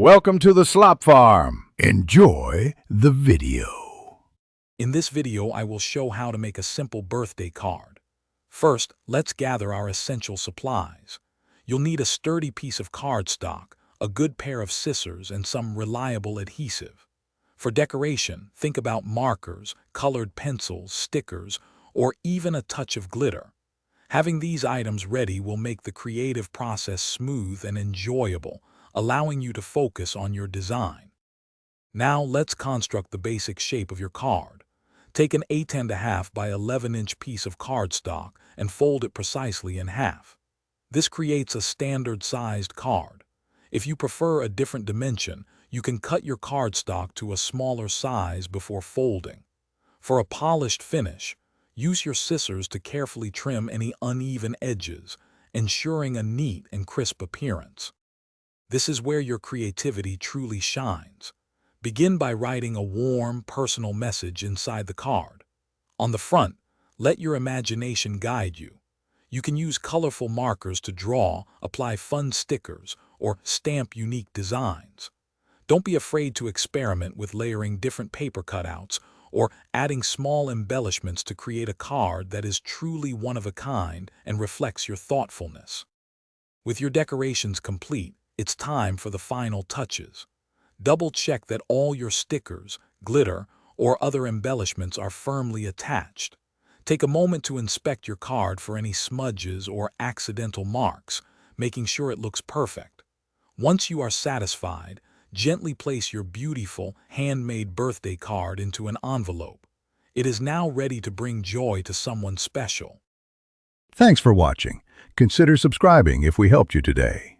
Welcome to the Slop Farm. Enjoy the video. In this video, I will show how to make a simple birthday card. First, let's gather our essential supplies. You'll need a sturdy piece of cardstock, a good pair of scissors, and some reliable adhesive. For decoration, think about markers, colored pencils, stickers, or even a touch of glitter. Having these items ready will make the creative process smooth and enjoyable, allowing you to focus on your design. Now let's construct the basic shape of your card. Take an 8.5 by 11-inch piece of cardstock and fold it precisely in half. This creates a standard-sized card. If you prefer a different dimension, you can cut your cardstock to a smaller size before folding. For a polished finish, use your scissors to carefully trim any uneven edges, ensuring a neat and crisp appearance. This is where your creativity truly shines. Begin by writing a warm, personal message inside the card. On the front, let your imagination guide you. You can use colorful markers to draw, apply fun stickers, or stamp unique designs. Don't be afraid to experiment with layering different paper cutouts or adding small embellishments to create a card that is truly one of a kind and reflects your thoughtfulness. With your decorations complete, it's time for the final touches. Double-check that all your stickers, glitter, or other embellishments are firmly attached. Take a moment to inspect your card for any smudges or accidental marks, making sure it looks perfect. Once you are satisfied, gently place your beautiful, handmade birthday card into an envelope. It is now ready to bring joy to someone special. Thanks for watching. Consider subscribing if we helped you today.